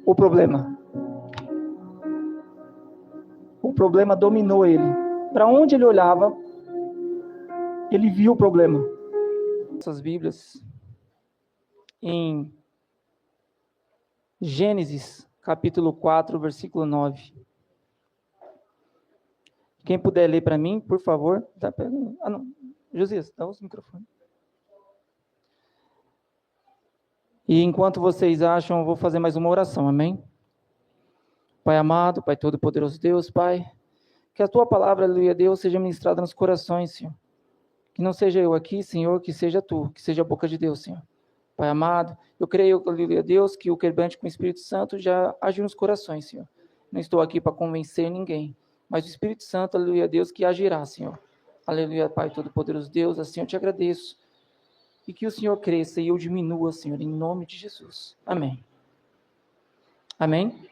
o problema. O problema dominou ele. Para onde ele olhava, ele viu o problema. Essas Bíblias, em Gênesis, capítulo 4, versículo 9. Quem puder ler para mim, por favor. Josias, dá os microfones. E enquanto vocês acham, eu vou fazer mais uma oração, amém? Pai amado, Pai todo-poderoso Deus, Pai, que a Tua palavra, aleluia, Deus, seja ministrada nos corações, Senhor. Que não seja eu aqui, Senhor, que seja Tu, que seja a boca de Deus, Senhor. Pai amado, eu creio, aleluia, Deus, que o quebrante com o Espírito Santo já agiu nos corações, Senhor. Não estou aqui para convencer ninguém, mas o Espírito Santo, aleluia, Deus, que agirá, Senhor. Aleluia, Pai todo-poderoso Deus, assim eu te agradeço. E que o Senhor cresça e eu diminua, Senhor, em nome de Jesus. Amém. Amém?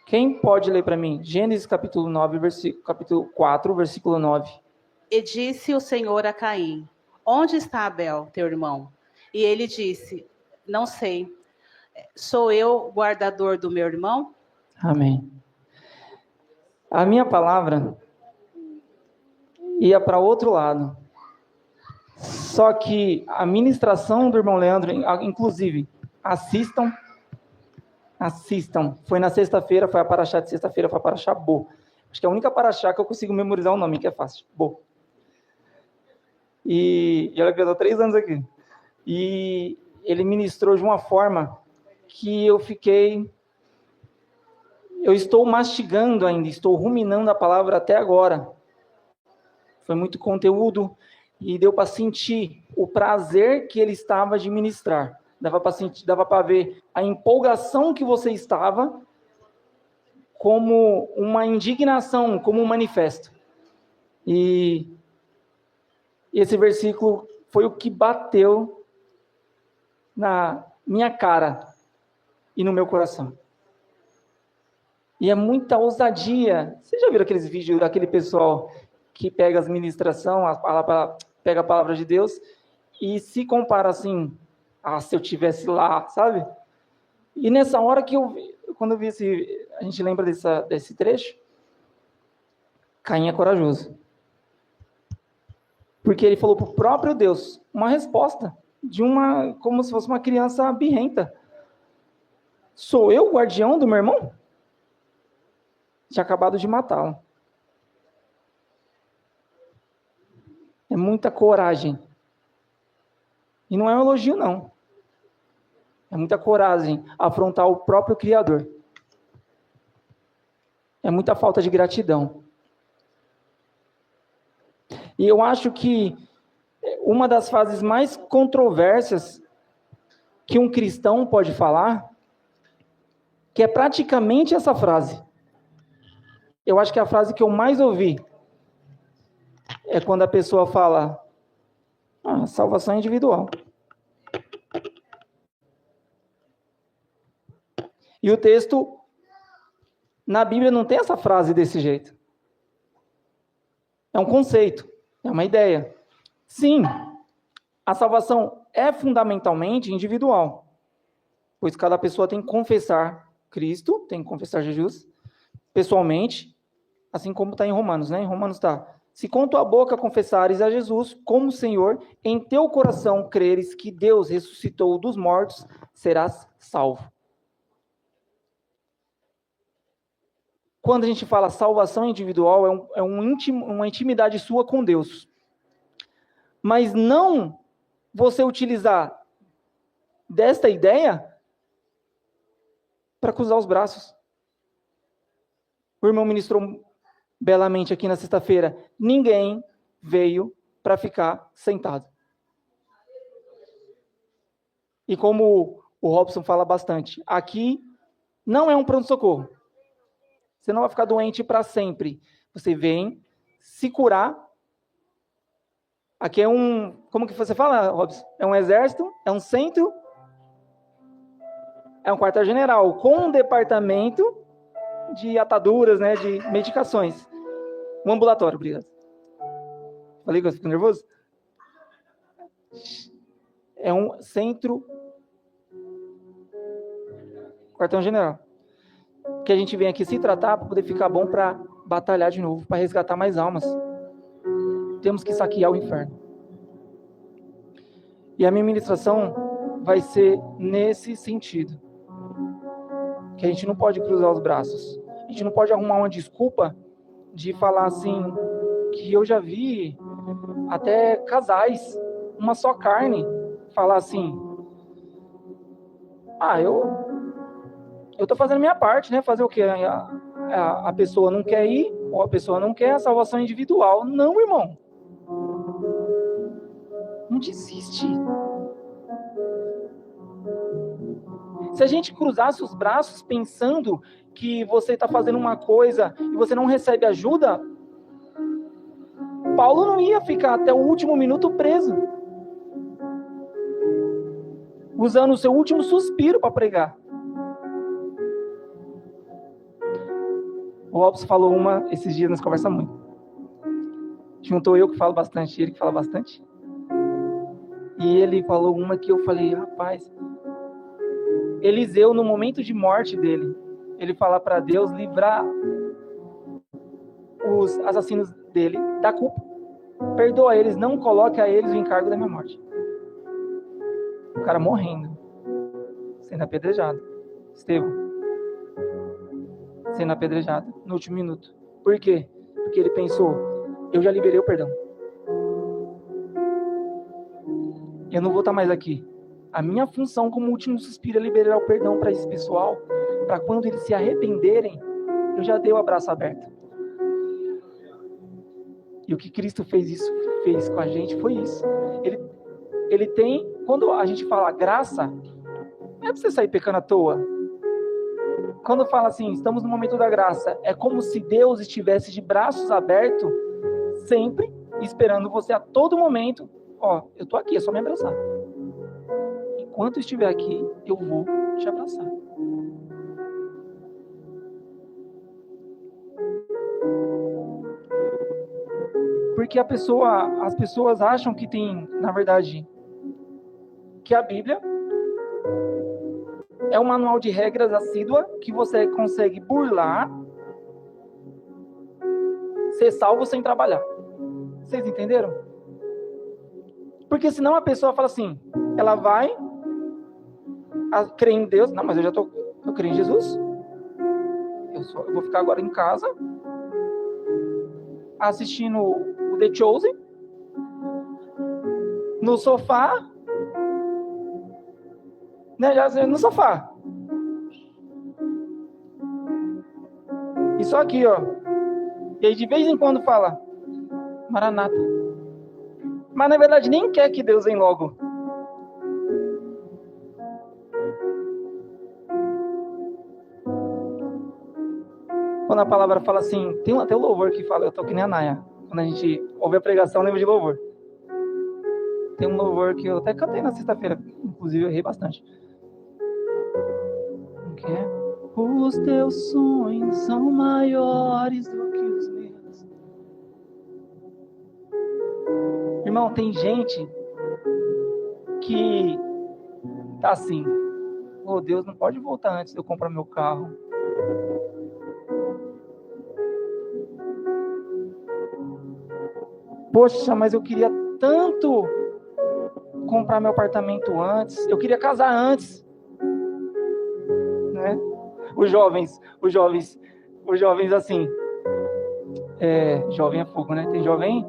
Quem pode ler para mim? Gênesis capítulo 9, capítulo 4, versículo 9. E disse o Senhor a Caim: onde está Abel, teu irmão? E ele disse: não sei. Sou eu o guardador do meu irmão? Amém. A minha palavra ia para outro lado. Só que a ministração do irmão Leandro, inclusive, assistam. Foi na sexta-feira, foi a paraxá de sexta-feira, foi a paraxá Bo. Acho que é a única paraxá que eu consigo memorizar o nome, que é fácil. Bo. E olha que eu estou 3 anos aqui. E ele ministrou de uma forma que eu estou mastigando ainda, estou ruminando a palavra até agora. Foi muito conteúdo e deu para sentir o prazer que ele estava de ministrar. Dava para ver a empolgação que você estava como uma indignação, como um manifesto. E esse versículo foi o que bateu na minha cara e no meu coração. E é muita ousadia. Vocês já viram aqueles vídeos daquele pessoal que pega as ministrações, pega a palavra de Deus e se compara assim, se eu tivesse lá, sabe? E nessa hora que quando eu vi a gente lembra desse trecho, Caim é corajoso. Porque ele falou para o próprio Deus uma resposta, como se fosse uma criança birrenta. Sou eu o guardião do meu irmão? Tinha acabado de matá-lo. É muita coragem. E não é um elogio, não. É muita coragem afrontar o próprio Criador. É muita falta de gratidão. E eu acho que uma das fases mais controversas que um cristão pode falar, que é praticamente essa frase. Eu acho que a frase que eu mais ouvi é quando a pessoa fala: salvação é individual. E o texto, na Bíblia, não tem essa frase desse jeito. É um conceito, é uma ideia. Sim, a salvação é fundamentalmente individual, pois cada pessoa tem que confessar Cristo, tem que confessar Jesus, pessoalmente, assim como está em Romanos, né? Em Romanos está: se com tua boca confessares a Jesus como Senhor, em teu coração creres que Deus ressuscitou dos mortos, serás salvo. Quando a gente fala salvação individual, é uma intimidade sua com Deus. Mas não você utilizar desta ideia para cruzar os braços. O irmão ministrou belamente aqui na sexta-feira. Ninguém veio para ficar sentado. E como o Robson fala bastante, aqui não é um pronto-socorro. Você não vai ficar doente para sempre. Você vem se curar. Aqui é como que você fala, Robson? É um exército, é um centro, é um quartel-general com um departamento de ataduras, né, de medicações. Um ambulatório, obrigado. Falei que eu fico nervoso? É um centro Quartão-general. Que a gente vem aqui se tratar para poder ficar bom para batalhar de novo, para resgatar mais almas. Temos que saquear o inferno. E a minha ministração vai ser nesse sentido. Que a gente não pode cruzar os braços. A gente não pode arrumar uma desculpa de falar assim, que eu já vi até casais, uma só carne, falar assim, eu tô fazendo a minha parte, né? Fazer o quê? A pessoa não quer ir, ou a pessoa não quer a salvação individual. Não, irmão. Não desiste. Se a gente cruzasse os braços pensando que você está fazendo uma coisa e você não recebe ajuda, Paulo não ia ficar até o último minuto preso, usando o seu último suspiro para pregar. O Robson falou uma esses dias, nós conversamos muito. Juntou eu que falo bastante, ele que fala bastante. E ele falou uma que eu falei, rapaz, Eliseu, no momento de morte dele, ele fala para Deus livrar os assassinos dele da culpa. Perdoa eles, não coloque a eles o encargo da minha morte. O cara morrendo, sendo apedrejado. Estevão, sendo apedrejado no último minuto. Por quê? Porque ele pensou, eu já liberei o perdão. Eu não vou estar mais aqui. A minha função como último suspiro é liberar o perdão para esse pessoal, para quando eles se arrependerem, eu já dei o abraço aberto. E o que Cristo fez com a gente foi isso. Ele tem, quando a gente fala graça, não é para você sair pecando à toa. Quando fala assim, estamos no momento da graça, é como se Deus estivesse de braços abertos, sempre esperando você a todo momento. Eu estou aqui, é só me abraçar. Enquanto eu estiver aqui, eu vou te abraçar. Porque as pessoas acham que tem, na verdade, que a Bíblia é um manual de regras assídua que você consegue burlar, ser salvo sem trabalhar. Vocês entenderam? Porque senão a pessoa fala assim, ela vai crer em Deus, não, mas eu creio em Jesus, eu vou ficar agora em casa, assistindo o The Chosen, no sofá, né, já no sofá. E só aqui, e aí de vez em quando fala, Maranata. Mas na verdade nem quer que Deus venha logo. Quando a palavra fala assim, tem até o louvor que fala, eu tô que nem a Naya. Quando a gente ouve a pregação, lembra de louvor. Tem um louvor que eu até cantei na sexta-feira, inclusive eu errei bastante. Que é? Os teus sonhos são maiores do que os meus. Irmão, tem gente que tá assim, Deus não pode voltar antes de eu comprar meu carro. Poxa, mas eu queria tanto comprar meu apartamento antes, eu queria casar antes, né? Os jovens assim, jovem é fogo, né? Tem jovem,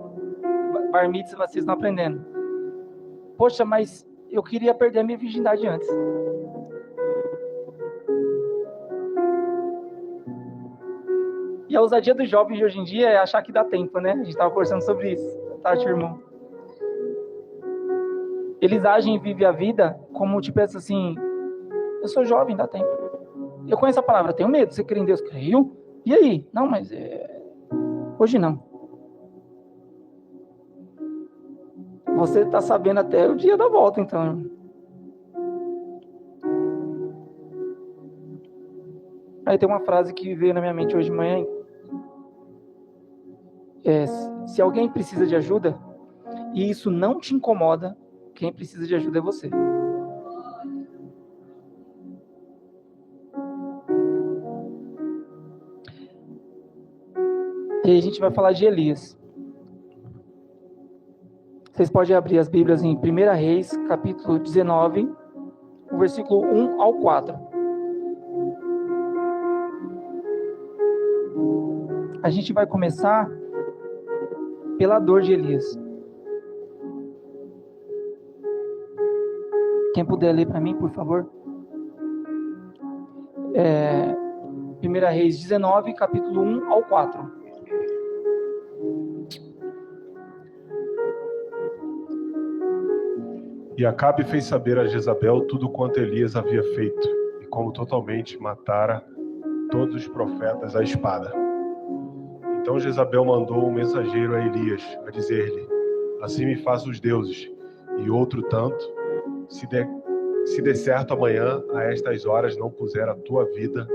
bar mitzvah, vocês estão aprendendo. Poxa, mas eu queria perder a minha virgindade antes. E a ousadia dos jovens de hoje em dia é achar que dá tempo, né? A gente estava conversando sobre isso, Tati, irmão. Eles agem e vivem a vida como, tipo assim, eu sou jovem, dá tempo. Eu conheço a palavra, tenho medo. Você crê em Deus? Creio. E aí? Não, mas hoje não. Você está sabendo até o dia da volta, então. Aí tem uma frase que veio na minha mente hoje de manhã. Se alguém precisa de ajuda, e isso não te incomoda, quem precisa de ajuda é você. E aí a gente vai falar de Elias. Vocês podem abrir as Bíblias em 1 Reis, capítulo 19, o versículo 1 ao 4. A gente vai começar pela dor de Elias. Quem puder ler para mim, por favor. 1 Reis 19, capítulo 1 ao 4. E Acabe fez saber a Jezabel tudo quanto Elias havia feito, e como totalmente matara todos os profetas à espada. Então Jezabel mandou um mensageiro a Elias, a dizer-lhe: assim me façam os deuses, e outro tanto, se de certo amanhã, a estas horas, não puser a tua vida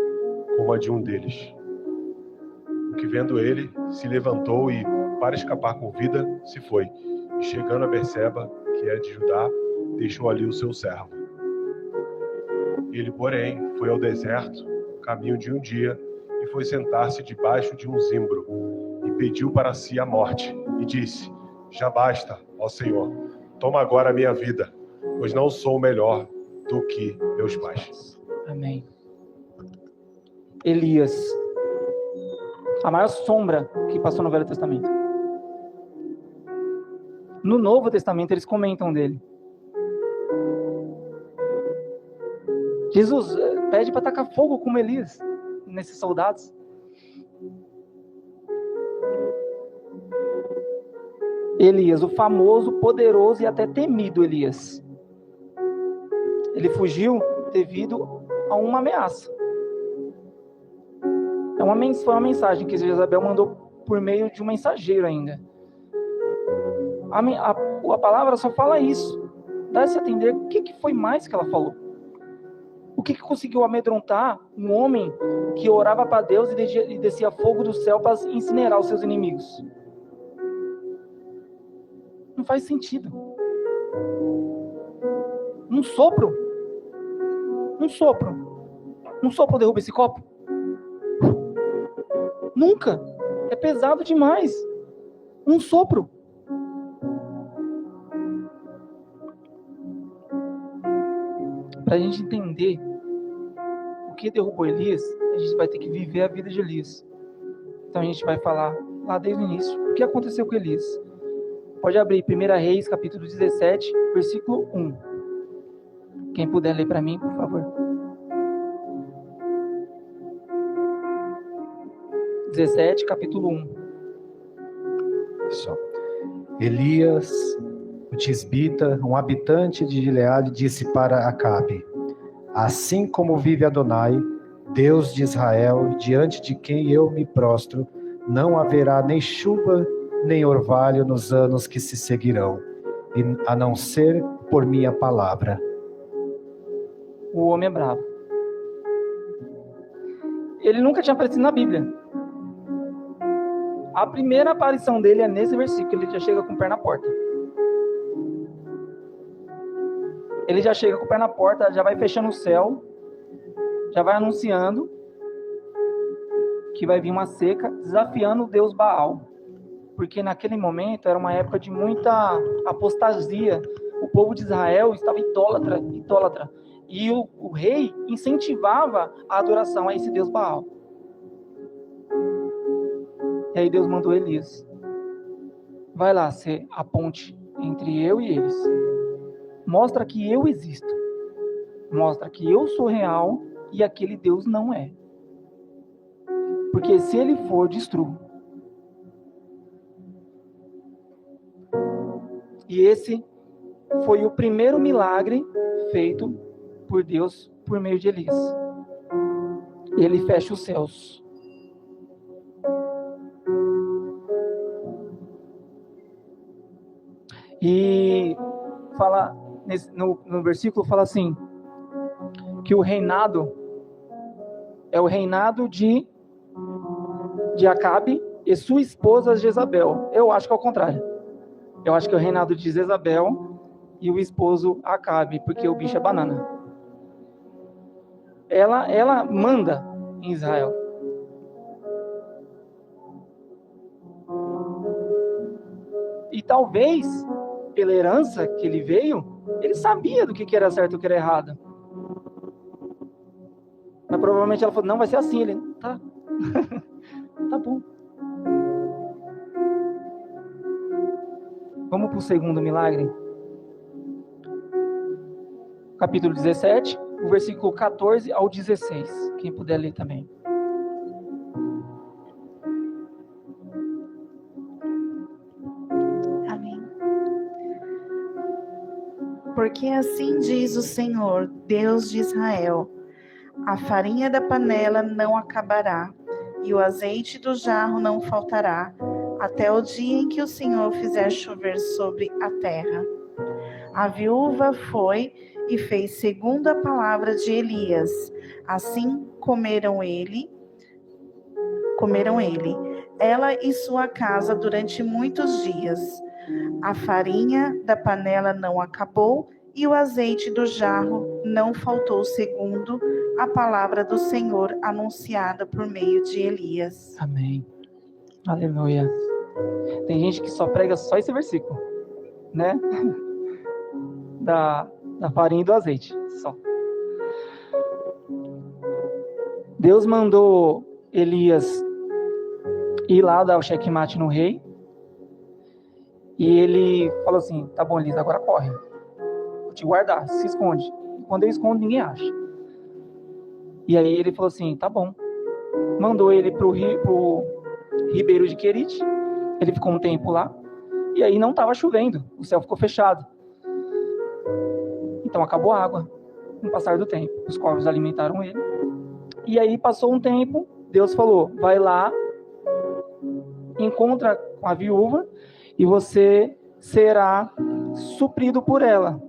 como a de um deles. O que vendo ele, se levantou e, para escapar com vida, se foi. E chegando a Berseba, que é de Judá, deixou ali o seu servo. Ele, porém, foi ao deserto, caminho de um dia, e foi sentar-se debaixo de um zimbro, e pediu para si a morte, e disse: já basta, ó Senhor, toma agora a minha vida, pois não sou melhor do que meus pais. Amém. Elias, a maior sombra que passou no Velho Testamento. No Novo Testamento eles comentam dele. Jesus pede para tacar fogo como Elias nesses soldados. Elias, o famoso, poderoso e até temido Elias. Ele fugiu devido a uma ameaça. Foi uma mensagem que Jezabel mandou por meio de um mensageiro ainda. A palavra só fala isso. Dá-se a entender o que foi mais que ela falou. O que conseguiu amedrontar um homem que orava para Deus e descia fogo do céu para incinerar os seus inimigos? Não faz sentido. Um sopro derruba esse copo? Nunca. É pesado demais. Um sopro. Para a gente entender o que derrubou Elias, a gente vai ter que viver a vida de Elias. Então a gente vai falar lá desde o início o que aconteceu com Elias. Pode abrir 1 Reis, capítulo 17, versículo 1. Quem puder ler para mim, por favor. 17, capítulo 1. Só. Elias, o tisbita, um habitante de Gileade, disse para Acabe: assim como vive Adonai, Deus de Israel, diante de quem eu me prostro, não haverá nem chuva nem orvalho nos anos que se seguirão, a não ser por minha palavra. O homem é bravo. Ele nunca tinha aparecido na Bíblia. A primeira aparição dele é nesse versículo. Ele já chega com o pé na porta. Ele já chega com o pé na porta, já vai fechando o céu, já vai anunciando que vai vir uma seca, desafiando o Deus Baal. Porque naquele momento era uma época de muita apostasia. O povo de Israel estava idólatra. E o rei incentivava a adoração a esse Deus Baal. E aí Deus mandou Elias: vai lá ser a ponte entre eu e eles. Mostra que eu existo. Mostra que eu sou real e aquele Deus não é. Porque se ele for, destruo. E esse foi o primeiro milagre feito por Deus por meio de Elias. Ele fecha os céus. E fala, no versículo fala assim, que o reinado é o reinado de Acabe e sua esposa Jezabel. Eu acho que é o contrário. Eu acho que é o reinado de Jezabel e o esposo Acabe, porque o bicho é banana. Ela manda em Israel. talvez, pela herança que ele veio, ele sabia do que era certo e o que era errado. Mas provavelmente ela falou, não, vai ser assim. Ele, tá. Tá bom. Vamos para o segundo milagre. Capítulo 17, o versículo 14 ao 16. Quem puder ler também. Amém. Porque assim diz o Senhor, Deus de Israel: a farinha da panela não acabará, e o azeite do jarro não faltará, até o dia em que o Senhor fizer chover sobre a terra. A viúva foi e fez segundo a palavra de Elias. Assim comeram ele, ela e sua casa durante muitos dias. A farinha da panela não acabou e o azeite do jarro não faltou, segundo a palavra do Senhor anunciada por meio de Elias. Amém. Aleluia. Tem gente que só prega só esse versículo, né? Da farinha e do azeite, só. Deus mandou Elias ir lá dar o checkmate no rei. E ele falou assim, tá bom, Elias, agora corre. Vou te guardar, se esconde. E quando eu escondo, ninguém acha. E aí ele falou assim, tá bom. Mandou ele pro ribeiro de Querite. Ele ficou um tempo lá. E aí não estava chovendo, o céu ficou fechado. Então acabou a água, com o passar do tempo. Os corvos alimentaram ele. E aí passou um tempo, Deus falou, vai lá, encontra com a viúva e você será suprido por ela.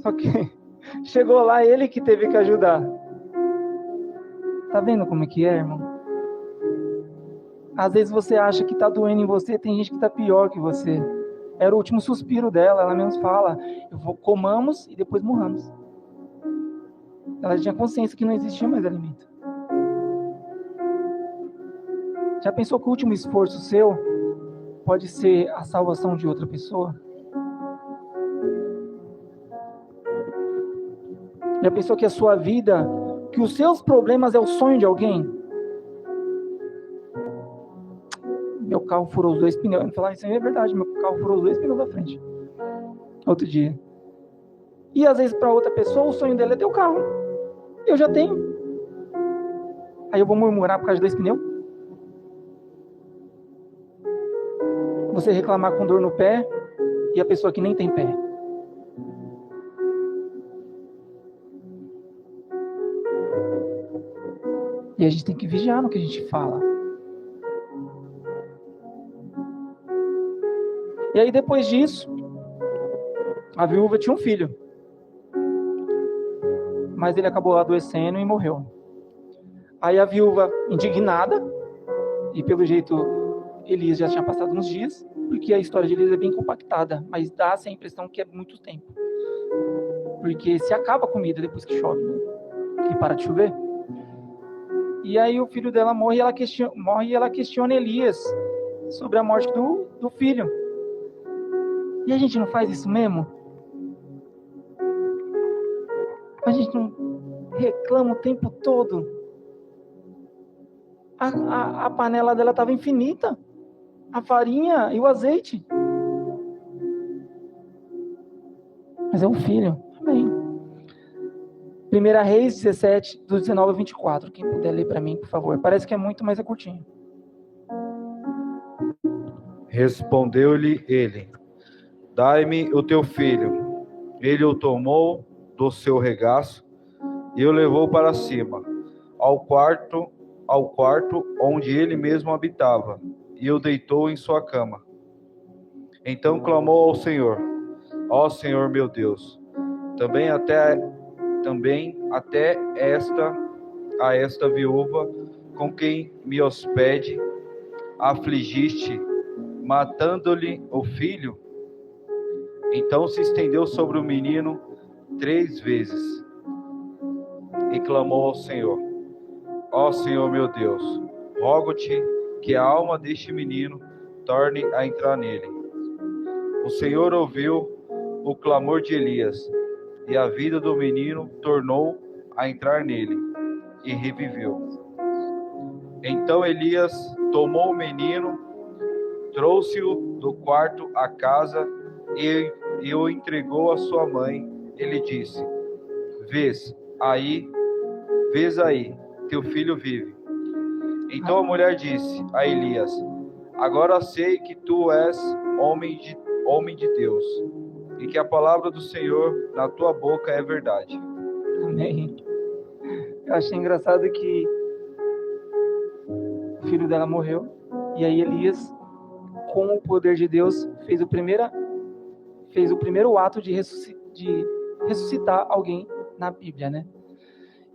Só que chegou lá ele que teve que ajudar. Tá vendo como é que é, irmão? Às vezes você acha que tá doendo em você, tem gente que tá pior que você. Era o último suspiro dela, ela mesmo fala, comamos e depois morramos. Ela tinha consciência que não existia mais alimento. Já pensou que o último esforço seu pode ser a salvação de outra pessoa? Já pensou que a sua vida, que os seus problemas é o sonho de alguém? Meu carro furou os 2 pneus. Eu não falar isso aí é verdade, meu carro furou os 2 pneus da frente. Outro dia. E às vezes para outra pessoa o sonho dela é ter o carro. Eu já tenho. Aí eu vou murmurar por causa de 2 pneus? Você reclamar com dor no pé e a pessoa que nem tem pé. E a gente tem que vigiar no que a gente fala. E aí depois disso, a viúva tinha um filho. Mas ele acabou adoecendo e morreu. Aí a viúva, indignada, e pelo jeito Elias já tinha passado uns dias, porque a história de Elias é bem compactada, mas dá-se a impressão que é muito tempo. Porque se acaba a comida depois que chove, né? Que para de chover. E aí o filho dela morre e ela questiona Elias sobre a morte do filho. E a gente não faz isso mesmo? A gente não reclama o tempo todo? A panela dela estava infinita. A farinha e o azeite. Mas é um filho. Amém. 1 Reis 17, do 19 a 24. Quem puder ler para mim, por favor. Parece que é muito, mas é curtinho. Respondeu-lhe ele: dai-me o teu filho. Ele o tomou do seu regaço e o levou para cima, ao quarto onde ele mesmo habitava, e o deitou em sua cama. Então clamou ao Senhor: ó Senhor meu Deus, também até esta viúva com quem me hospede afligiste, matando-lhe o filho? Então se estendeu sobre o menino 3 vezes e clamou ao Senhor: ó Senhor meu Deus, rogo-te que a alma deste menino torne a entrar nele. O Senhor ouviu o clamor de Elias, e a vida do menino tornou a entrar nele, e reviveu. Então Elias tomou o menino, trouxe-o do quarto à casa e o entregou à sua mãe. Ele disse: Vês aí, teu filho vive. Então a mulher disse a Elias: Agora sei que tu és homem de Deus, e que a palavra do Senhor na tua boca é verdade. Amém. Eu achei engraçado que o filho dela morreu, e aí Elias, com o poder de Deus, fez o primeiro ato de ressuscitar alguém na Bíblia, né?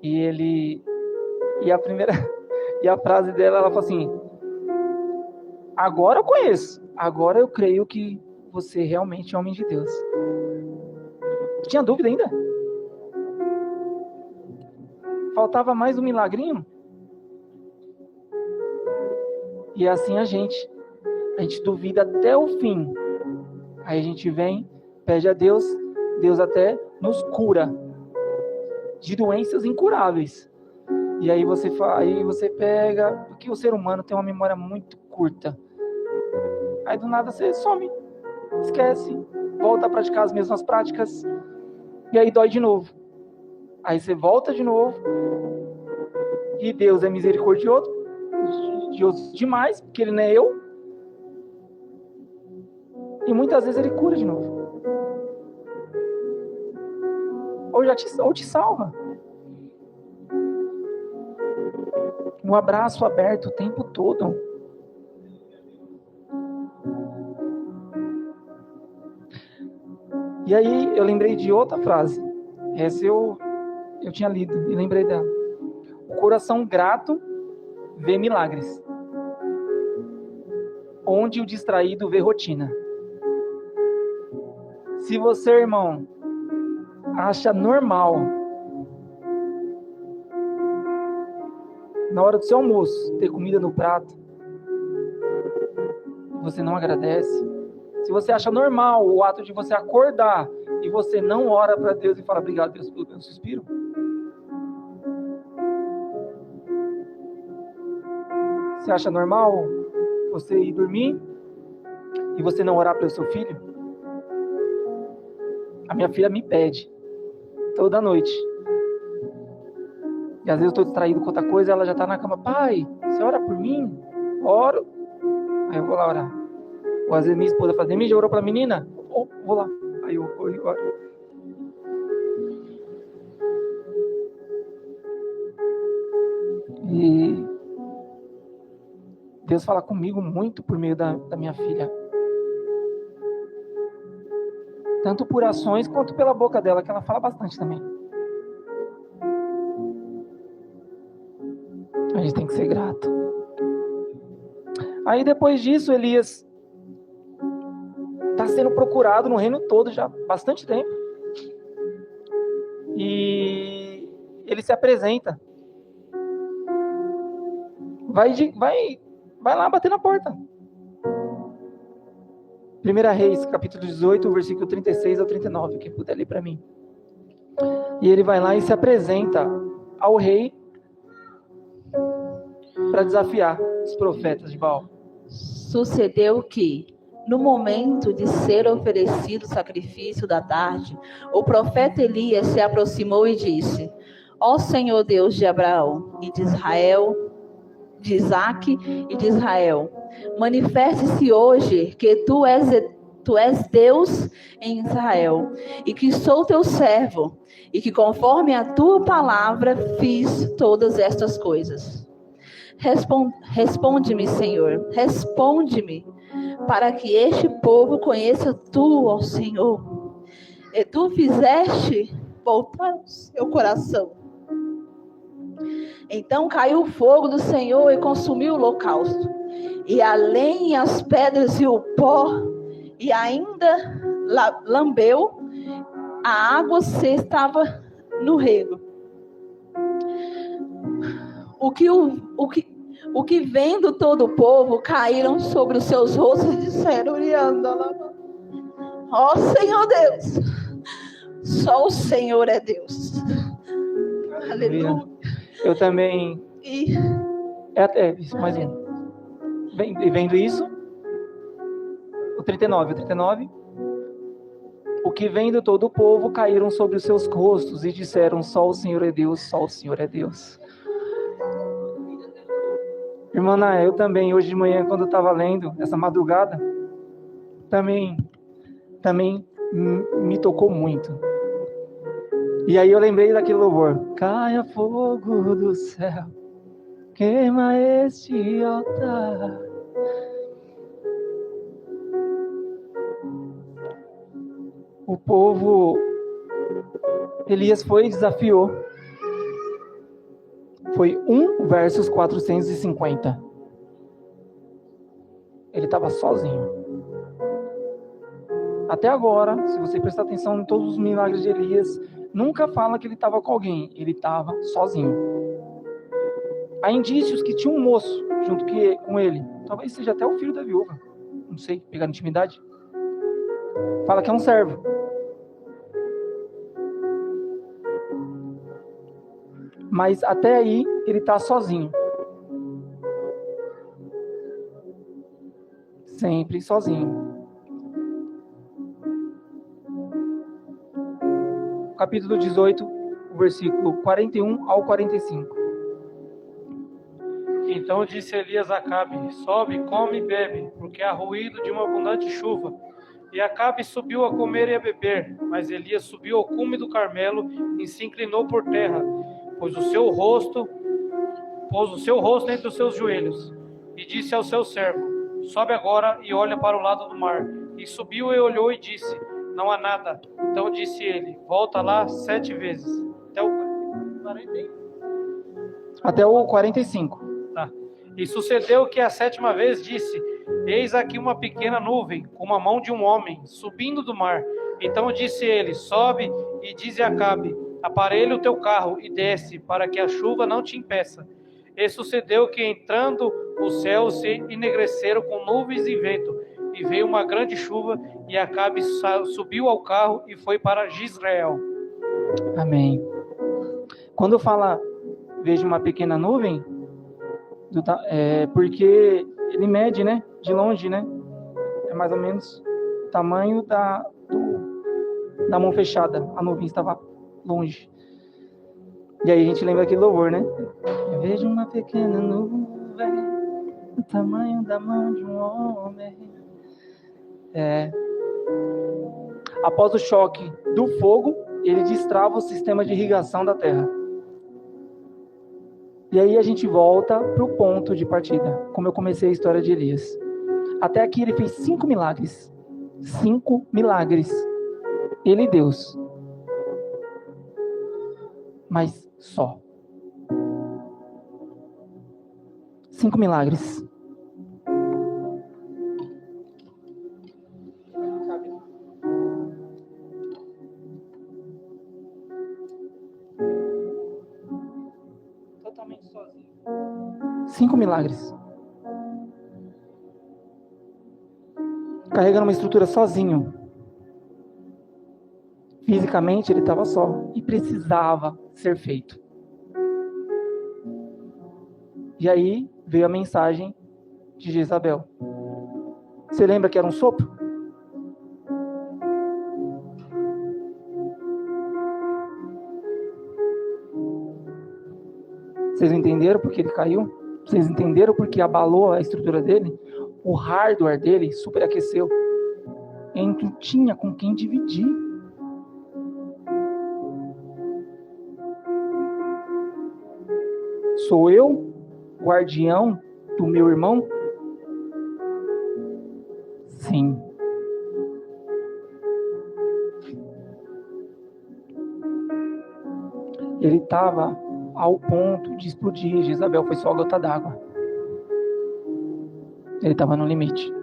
E a frase dela, ela falou assim: agora eu conheço, agora eu creio que você realmente é homem de Deus. Tinha dúvida ainda? Faltava mais um milagrinho? E é assim a gente duvida até o fim. Aí a gente vem, pede a Deus, Deus até nos cura de doenças incuráveis. E aí você pega, porque o ser humano tem uma memória muito curta. Aí do nada você some, esquece, volta a praticar as mesmas práticas, e aí dói de novo. Aí você volta de novo, e Deus é misericordioso demais, porque Ele não é eu. E muitas vezes Ele cura de novo. Ou te salva. Um abraço aberto o tempo todo. E aí eu lembrei de outra frase. Essa eu tinha lido e lembrei dela. O coração grato vê milagres, onde o distraído vê rotina. Se você, irmão, acha normal, na hora do seu almoço, ter comida no prato, você não agradece. Se você acha normal o ato de você acordar e você não ora para Deus e fala: obrigado, Deus, pelo meu suspiro. Você acha normal você ir dormir e você não orar pelo seu filho? A minha filha me pede toda noite. E às vezes eu estou distraído com outra coisa, ela já está na cama: pai, você ora por mim? Oro. Aí eu vou lá orar. Ou às vezes minha esposa fala: já orou para a menina? Vou lá. Aí eu oro. E Deus fala comigo muito por meio da minha filha. Tanto por ações quanto pela boca dela, que ela fala bastante também. A gente tem que ser grato. Aí depois disso, Elias está sendo procurado no reino todo já há bastante tempo. E ele se apresenta. Vai lá bater na porta. 1 Reis, capítulo 18, versículo 36 ao 39, quem puder ler para mim. E ele vai lá e se apresenta ao rei para desafiar os profetas de Baal. Sucedeu que, no momento de ser oferecido o sacrifício da tarde, o profeta Elias se aproximou e disse: Ó Senhor Deus de Abraão e de Israel, de Isaque e de Israel, manifeste-se hoje que tu és Deus em Israel, e que sou teu servo, e que conforme a tua palavra fiz todas estas coisas. Responde-me, Senhor, responde-me, para que este povo conheça tu, ó Senhor, e tu fizeste voltar o seu coração. Então caiu o fogo do Senhor e consumiu o holocausto, e a lenha, as pedras e o pó, e ainda lambeu a água se estava no rego. O que vendo todo o povo, caíram sobre os seus rostos e disseram: Ó Senhor Deus, só o Senhor é Deus. Aleluia. Eu também. E Isso, mais um. Vendo isso, o 39. O que vendo todo o povo caíram sobre os seus rostos e disseram: só o Senhor é Deus, só o Senhor é Deus. Irmã Naé, eu também, hoje de manhã, quando eu estava lendo, essa madrugada, também me tocou muito. E aí eu lembrei daquele louvor: caia fogo do céu, queima este altar. O povo, Elias foi e desafiou. Foi 1 versus 450. Ele estava sozinho. Até agora, se você prestar atenção em todos os milagres de Elias, nunca fala que ele estava com alguém. Ele estava sozinho. Há indícios que tinha um moço junto com ele. Talvez seja até o filho da viúva. Não sei, pegar intimidade. Fala que é um servo. Mas até aí, ele está sozinho. Sempre sozinho. Capítulo 18, versículo 41 ao 45. Então disse Elias a Acabe: sobe, come e bebe, porque há ruído de uma abundante chuva. E Acabe subiu a comer e a beber, mas Elias subiu ao cume do Carmelo e se inclinou por terra, pôs o seu rosto entre os seus joelhos, e disse ao seu servo: sobe agora e olha para o lado do mar. E subiu e olhou e disse: não há nada. Então disse ele: volta lá 7 vezes. Até o 45. Tá. E sucedeu que a 7ª vez disse: eis aqui uma pequena nuvem, com a mão de um homem, subindo do mar. Então disse ele: sobe e dize a Acabe: aparelha o teu carro e desce, para que a chuva não te impeça. E sucedeu que, entrando, os céus se enegreceram com nuvens e vento, e veio uma grande chuva, e Acabe subiu ao carro e foi para Jezreel. Amém. Quando fala vejo uma pequena nuvem, porque ele mede, né? De longe, né? É mais ou menos o tamanho da mão fechada. A nuvem estava longe. E aí a gente lembra aquele louvor, né? Eu vejo uma pequena nuvem, do tamanho da mão de um homem. Após o choque do fogo, ele destrava o sistema de irrigação da terra. E aí a gente volta para o ponto de partida, como eu comecei a história de Elias. Até aqui ele fez 5 milagres. 5 milagres. Ele e Deus. Mas só. 5 milagres. Totalmente sozinho. 5 milagres. Carregando uma estrutura sozinho. Fisicamente ele estava só e precisava ser feito. E aí veio a mensagem de Jezabel. Você lembra que era um sopro? Vocês entenderam porque ele caiu? Vocês entenderam porque abalou a estrutura dele? O hardware dele superaqueceu. Ele não tinha com quem dividir. Sou eu, guardião do meu irmão? Sim. Ele estava ao ponto de explodir. Jezabel foi só a gota d'água. Ele estava no limite.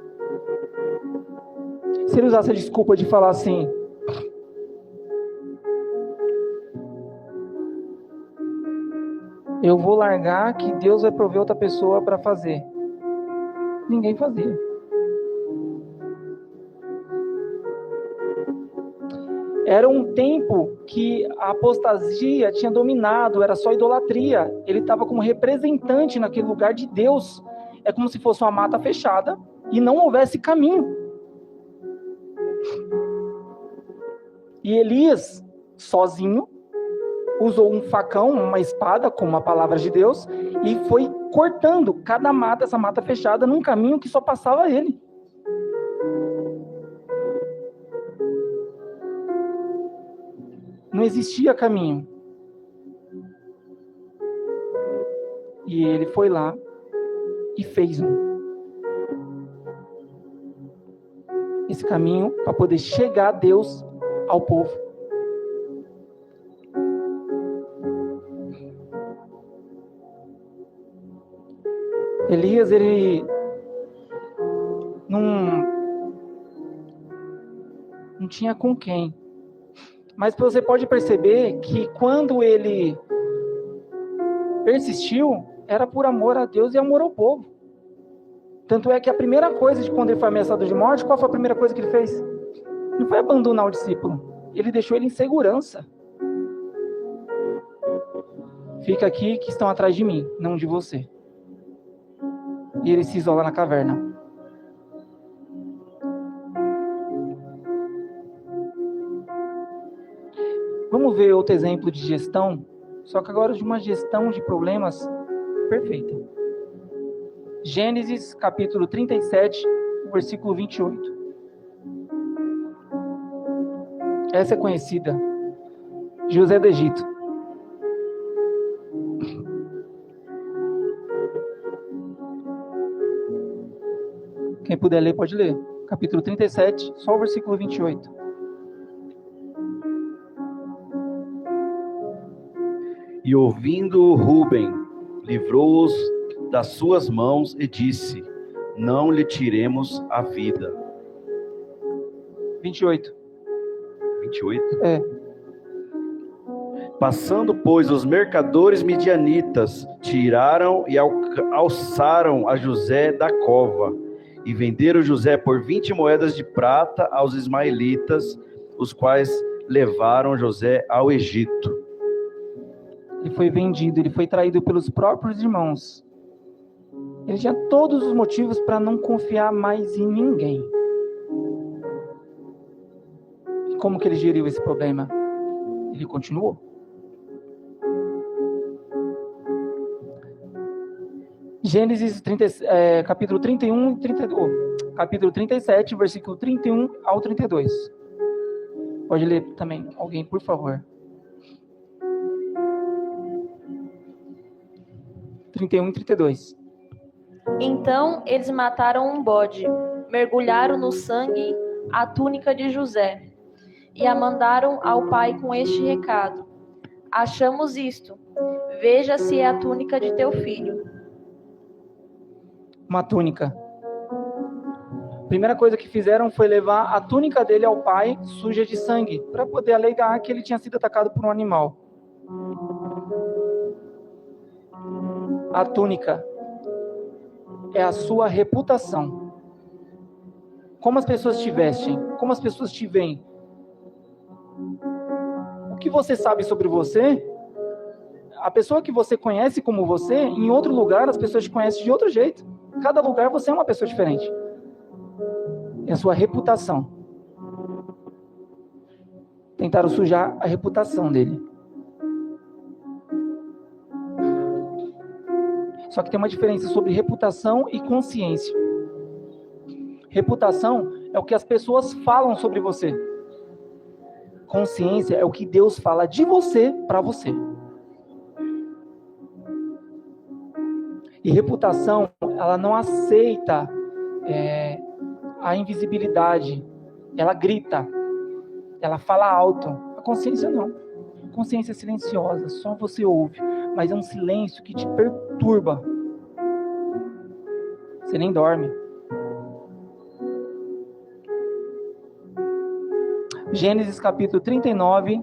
Se ele usasse a desculpa de falar assim: eu vou largar que Deus vai prover outra pessoa para fazer. Ninguém fazia. Era um tempo que a apostasia tinha dominado, era só idolatria. Ele estava como representante naquele lugar de Deus. É como se fosse uma mata fechada e não houvesse caminho. E Elias, sozinho, usou um facão, uma espada, como a palavra de Deus, e foi cortando cada mata, essa mata fechada, num caminho que só passava ele. Não existia caminho. E ele foi lá e fez esse caminho para poder chegar a Deus, ao povo. Elias, ele não tinha com quem. Mas você pode perceber que quando ele persistiu, era por amor a Deus e amor ao povo. Tanto é que a primeira coisa de quando ele foi ameaçado de morte, qual foi a primeira coisa que ele fez? Não foi abandonar o discípulo. Ele deixou ele em segurança. Fica aqui que estão atrás de mim, não de você. E ele se isola na caverna. Vamos ver outro exemplo de gestão, só que agora de uma gestão de problemas perfeita. Gênesis capítulo 37, versículo 28. Essa é conhecida. José do Egito. Quem puder ler, pode ler. Capítulo 37, só o versículo 28. E ouvindo Rúben, livrou-os das suas mãos e disse: não lhe tiremos a vida. 28. 28? É. Passando, pois, os mercadores midianitas, tiraram e alçaram a José da cova, e venderam José por 20 moedas de prata aos ismaelitas, os quais levaram José ao Egito. Ele foi vendido, ele foi traído pelos próprios irmãos. Ele tinha todos os motivos para não confiar mais em ninguém. E como que ele geriu esse problema? Ele continuou. Gênesis 30, capítulo 31 e 32. Capítulo 37, versículo 31 ao 32. Pode ler também, alguém, por favor. 31 e 32. Então eles mataram um bode, mergulharam no sangue a túnica de José e a mandaram ao pai com este recado: achamos isto, veja se é a túnica de teu filho. Uma túnica. A primeira coisa que fizeram foi levar a túnica dele ao pai, suja de sangue, para poder alegar que ele tinha sido atacado por um animal. A túnica é a sua reputação. Como as pessoas te vestem, como as pessoas te veem. O que você sabe sobre você, a pessoa que você conhece como você, em outro lugar as pessoas te conhecem de outro jeito. Cada lugar você é uma pessoa diferente. É a sua reputação. Tentaram sujar a reputação dele. Só que tem uma diferença sobre reputação e consciência. Reputação é o que as pessoas falam sobre você. Consciência é o que Deus fala de você para você. E reputação, ela não aceita a invisibilidade. Ela grita. Ela fala alto. A consciência não. A consciência é silenciosa, só você ouve. Mas é um silêncio que te perturba. Você nem dorme. Gênesis capítulo 39,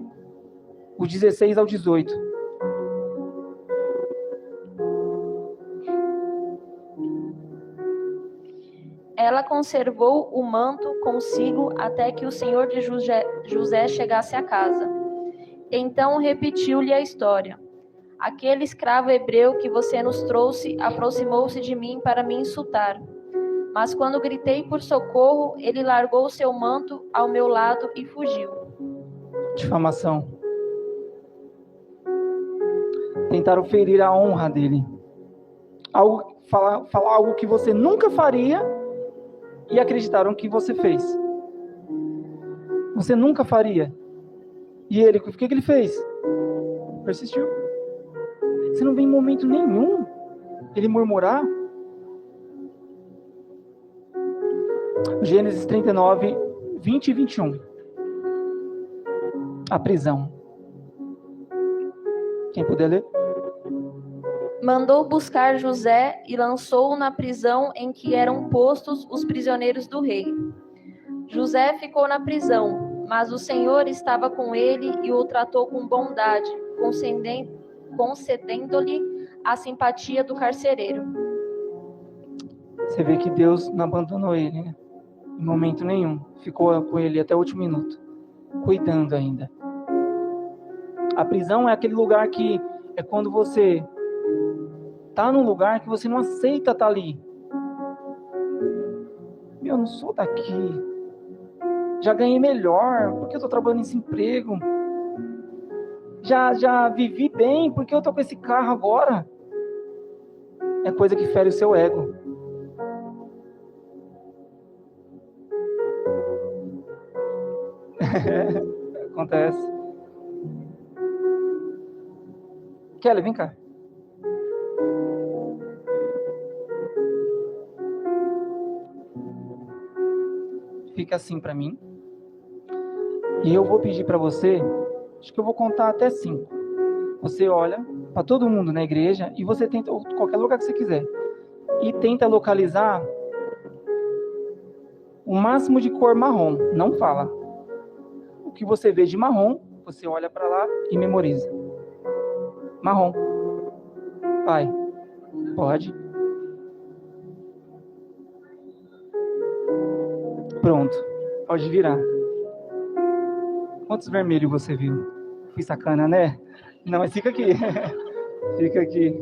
o 16 ao 18. ela conservou o manto consigo até que o senhor de José chegasse à casa. Então repetiu-lhe a história. Aquele escravo hebreu que você nos trouxe aproximou-se de mim para me insultar. Mas quando gritei por socorro, ele largou seu manto ao meu lado e fugiu. Difamação. Tentaram ferir a honra dele. Falar algo que você nunca faria e acreditaram que você fez. Você nunca faria. E ele, o que ele fez? Persistiu. Você não vê em momento nenhum ele murmurar? Gênesis 39, 20 e 21. A prisão. Quem puder ler? Mandou buscar José e lançou-o na prisão em que eram postos os prisioneiros do rei. José ficou na prisão, mas o Senhor estava com ele e o tratou com bondade, concedendo-lhe a simpatia do carcereiro. Você vê que Deus não abandonou ele, né? Em momento nenhum. Ficou com ele até o último minuto. Cuidando ainda. A prisão é aquele lugar que é quando você tá num lugar que você não aceita estar ali. Eu não sou daqui. Já ganhei melhor. Por que eu tô trabalhando nesse emprego? Já vivi bem. Por que eu tô com esse carro agora? É coisa que fere o seu ego. Acontece. Kelly, vem cá. Fica assim para mim. E eu vou pedir para você, acho que eu vou contar até 5. Você olha para todo mundo na igreja e você tenta, ou qualquer lugar que você quiser, e tenta localizar o máximo de cor marrom. Não fala. O que você vê de marrom, você olha para lá e memoriza. Marrom. Pai. Pode. Pronto. Pode virar. Quantos vermelhos você viu? Fui sacana, né? Não, mas fica aqui. Fica aqui.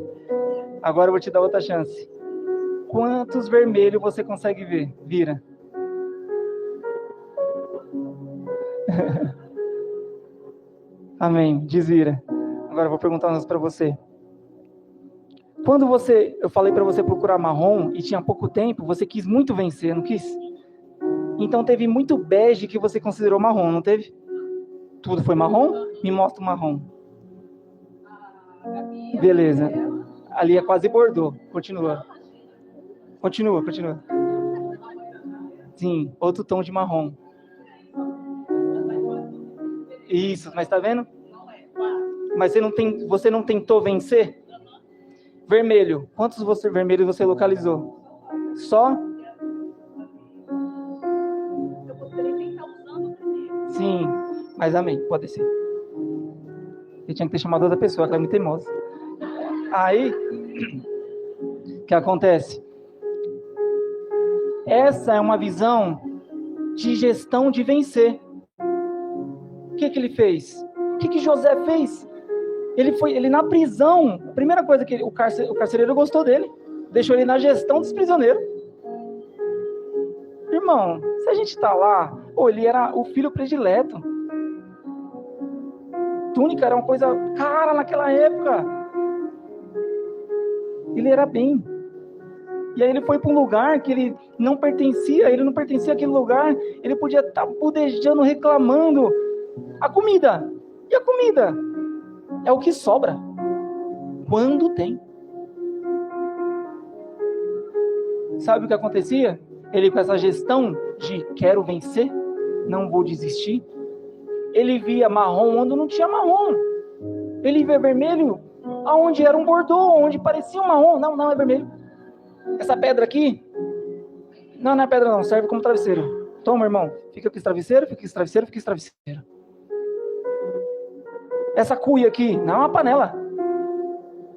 Agora eu vou te dar outra chance. Quantos vermelhos você consegue ver? Vira. Amém. Desvira. Agora eu vou perguntar um negócio para você. Quando eu falei para você procurar marrom e tinha pouco tempo, você quis muito vencer, não quis? Então teve muito bege que você considerou marrom, não teve? Tudo foi marrom? Me mostra o marrom. Beleza. Ali é quase bordô. Continua. Continua. Sim, outro tom de marrom. Isso, mas tá vendo? Mas você não tentou vencer? Vermelho. Quantos vermelhos você localizou? Só? Sim, mas amém, pode ser. Eu tinha que ter chamado outra pessoa, que ela é muito teimosa. Aí, o que acontece? Essa é uma visão de gestão de vencer. O que ele fez? O que José fez? Ele na prisão, a primeira coisa que o carcereiro gostou dele, deixou ele na gestão dos prisioneiros. Irmão, se a gente está lá, ele era o filho predileto. Túnica era uma coisa cara naquela época. Ele era bem. E aí ele foi para um lugar que ele não pertencia àquele lugar, ele podia estar budejando, reclamando. A comida. E a comida? É o que sobra. Quando tem. Sabe o que acontecia? Ele com essa gestão de quero vencer, não vou desistir. Ele via marrom onde não tinha marrom. Ele via vermelho aonde era um bordô, onde parecia um marrom. Não é vermelho. Essa pedra aqui, não é pedra não, serve como travesseiro. Toma, irmão, fica com esse travesseiro, fica com esse travesseiro, fica com esse travesseiro. Essa cuia aqui, não é uma panela.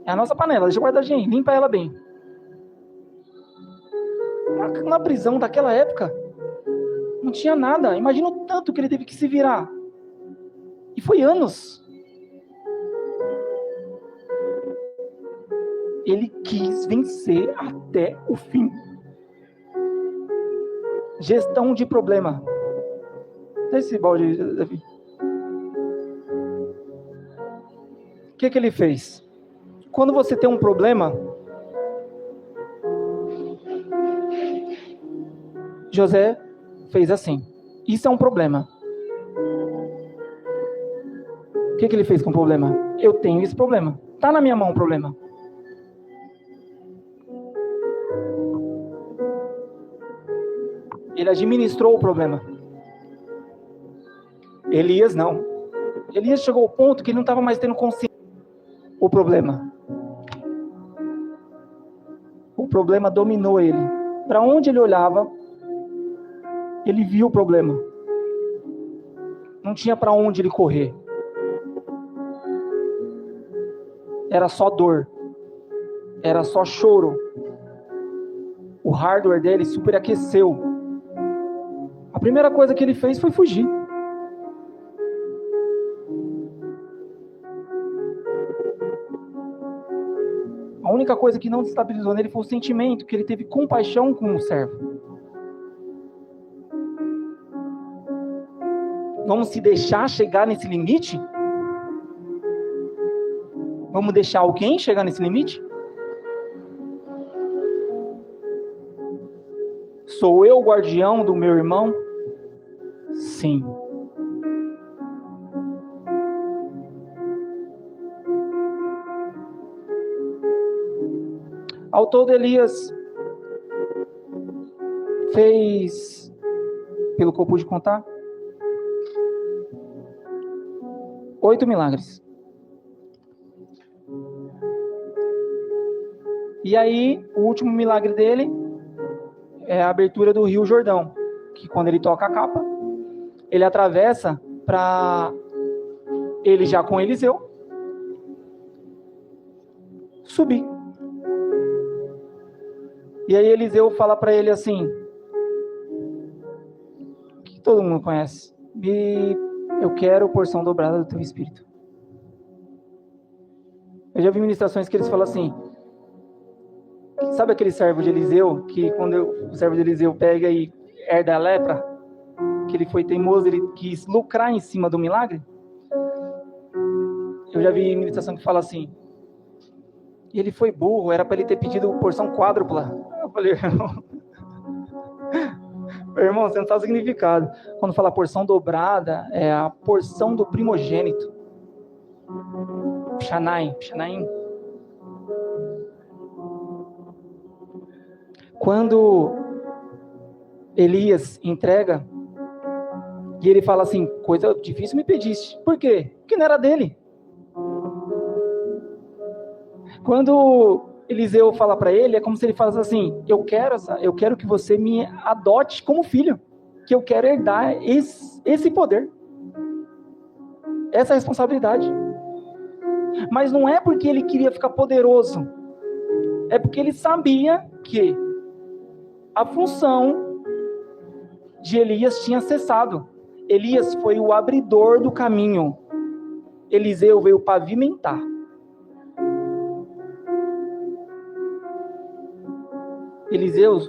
É a nossa panela, deixa guardadinha aí, limpa ela bem. na prisão daquela época. Não tinha nada. Imagina o tanto que ele teve que se virar. E foi anos. Ele quis vencer até o fim. Gestão de problema. Dá esse balde, Davi. O que ele fez? Quando você tem um problema, José fez assim. Isso é um problema. O que ele fez com o problema? Eu tenho esse problema. Está na minha mão o problema. Ele administrou o problema. Elias não. Elias chegou ao ponto que ele não estava mais tendo consciência do problema. O problema dominou ele. Para onde ele olhava, ele viu o problema. Não tinha para onde ele correr. Era só dor. Era só choro. O hardware dele superaqueceu. A primeira coisa que ele fez foi fugir. A única coisa que não destabilizou nele foi o sentimento que ele teve compaixão com o servo. Vamos se deixar chegar nesse limite? Vamos deixar alguém chegar nesse limite? Sou eu o guardião do meu irmão? Sim. Ao todo, Elias fez, pelo que eu pude contar, 8 milagres. E aí, o último milagre dele é a abertura do Rio Jordão, que quando ele toca a capa, ele atravessa para ele já com Eliseu subir. E aí Eliseu fala para ele assim, que todo mundo conhece, eu quero porção dobrada do teu espírito. Eu já vi ministrações que eles falam assim, sabe aquele servo de Eliseu, que quando o servo de Eliseu pega e herda a lepra, que ele foi teimoso, ele quis lucrar em cima do milagre? Eu já vi ministração que fala assim, ele foi burro, era para ele ter pedido porção quádrupla. Eu falei, irmão, você não sabe o significado. Quando fala porção dobrada, é a porção do primogênito. Pshanaim. Quando Elias entrega, e ele fala assim, coisa difícil me pediste. Por quê? Porque não era dele. Quando Eliseu fala para ele, é como se ele falasse assim, eu quero que você me adote como filho, que eu quero herdar esse poder, essa responsabilidade. Mas não é porque ele queria ficar poderoso, é porque ele sabia que a função de Elias tinha cessado. Elias foi o abridor do caminho, Eliseu veio pavimentar. Eliseu,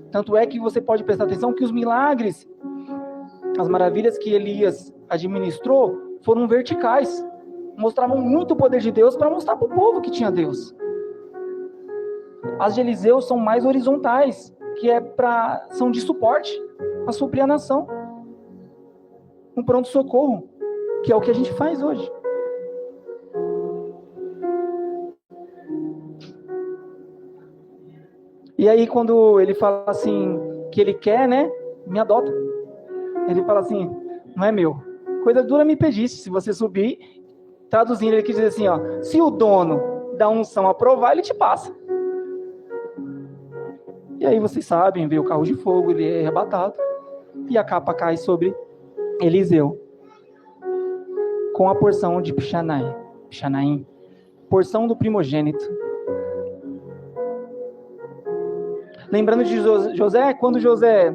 tanto é que você pode prestar atenção que os milagres, as maravilhas que Elias administrou, foram verticais. Mostravam muito o poder de Deus para mostrar para o povo que tinha Deus. As de Eliseu são mais horizontais, que são de suporte, para suprir a nação. Um pronto-socorro, que é o que a gente faz hoje. E aí quando ele fala assim, que ele quer, né, me adota. Ele fala assim, não é meu. Coisa dura me pediste, se você subir, traduzindo, ele quis dizer assim, ó, se o dono da unção aprovar, ele te passa. E aí vocês sabem, veio o carro de fogo, ele é arrebatado, e a capa cai sobre Eliseu, com a porção de Pshanaim, porção do primogênito. Lembrando de José, quando José,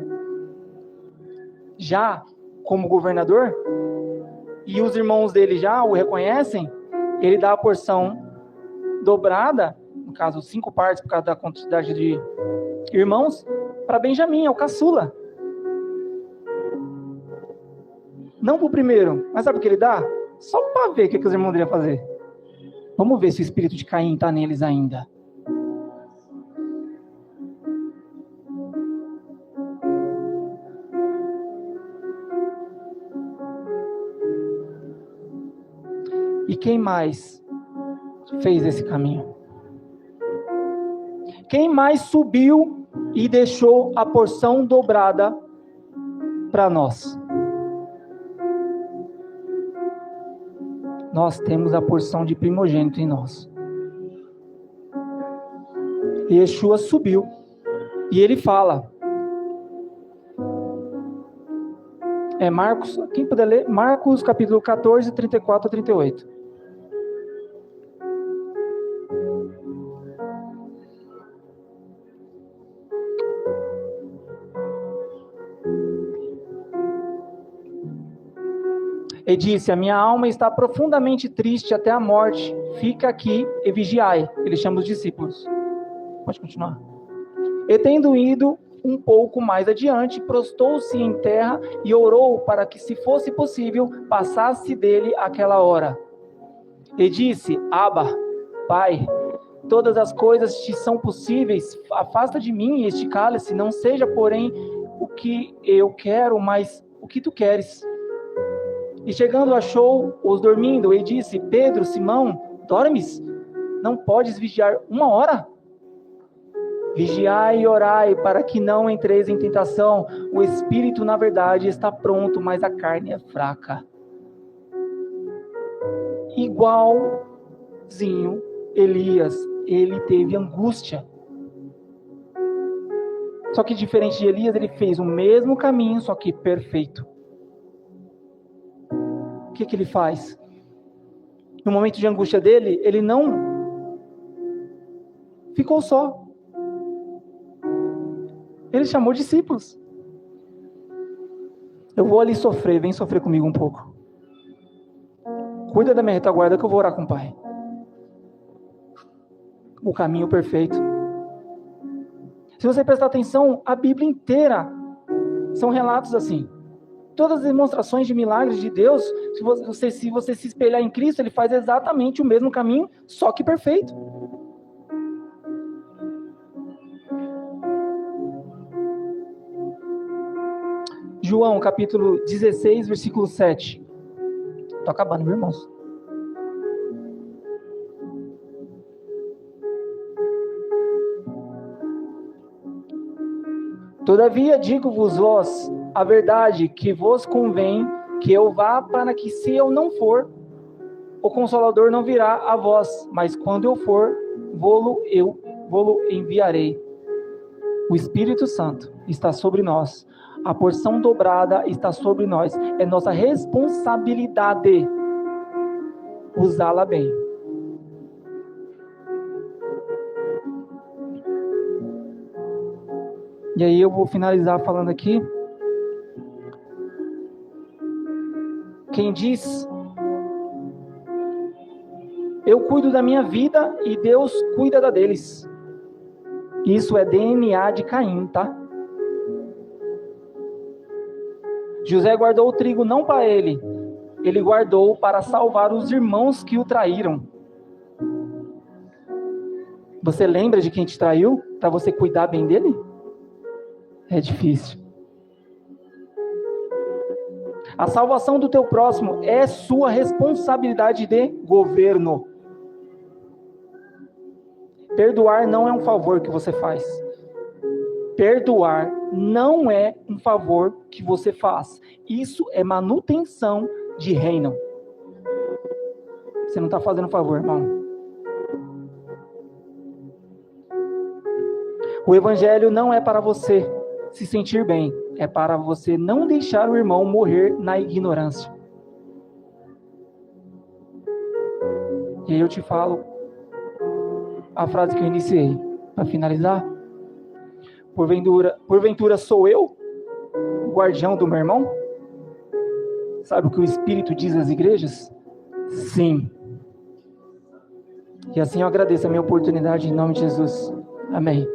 já como governador, e os irmãos dele já o reconhecem, ele dá a porção dobrada, no caso 5 partes por causa da quantidade de irmãos, para Benjamim, é o caçula. Não para o primeiro, mas sabe o que ele dá? Só para ver o que os irmãos dele iam fazer. Vamos ver se o espírito de Caim está neles ainda. E quem mais fez esse caminho? Quem mais subiu e deixou a porção dobrada para nós? Nós temos a porção de primogênito em nós. E Yeshua subiu. E ele fala. Marcos, quem puder ler? Marcos capítulo 14, 34 a 38. E disse: a minha alma está profundamente triste até a morte. Fica aqui e vigiai. Ele chama os discípulos. Pode continuar. E tendo ido um pouco mais adiante, prostou-se em terra e orou para que, se fosse possível, passasse dele aquela hora. E disse: Abba, Pai, todas as coisas te são possíveis. Afasta de mim este cálice, não seja, porém, o que eu quero, mas o que tu queres. E chegando achou-os dormindo, e disse: Pedro, Simão, dormes? Não podes vigiar 1 hora? Vigiai e orai, para que não entreis em tentação. O espírito, na verdade, está pronto, mas a carne é fraca. Igualzinho Elias, ele teve angústia. Só que diferente de Elias, ele fez o mesmo caminho, só que perfeito. O que ele faz? No momento de angústia dele, ele não ficou só. Ele chamou discípulos. Eu vou ali sofrer, vem sofrer comigo um pouco. Cuida da minha retaguarda que eu vou orar com o Pai. O caminho perfeito. Se você prestar atenção, a Bíblia inteira são relatos assim. Todas as demonstrações de milagres de Deus, se você se espelhar em Cristo, ele faz exatamente o mesmo caminho, só que perfeito. João, capítulo 16, versículo 7. Estou acabando, meus irmãos. Todavia digo-vos vós a verdade, que vos convém que eu vá, para que, se eu não for, o Consolador não virá a vós, mas quando eu for, vô-lo enviarei. O Espírito Santo está sobre nós. A porção dobrada está sobre nós. É nossa responsabilidade usá-la bem. E aí eu vou finalizar falando aqui. Quem diz: eu cuido da minha vida e Deus cuida da deles. Isso é DNA de Caim, tá? José guardou o trigo não para ele, ele guardou para salvar os irmãos que o traíram. Você lembra de quem te traiu? Para você cuidar bem dele? É difícil. A salvação do teu próximo é sua responsabilidade de governo. Perdoar não é um favor que você faz. Perdoar não é um favor que você faz. Isso é manutenção de reino. Você não está fazendo favor, irmão. O evangelho não é para você se sentir bem. É para você não deixar o irmão morrer na ignorância. E aí eu te falo a frase que eu iniciei, para finalizar. Porventura sou eu o guardião do meu irmão? Sabe o que o Espírito diz às igrejas? Sim. E assim eu agradeço a minha oportunidade em nome de Jesus. Amém.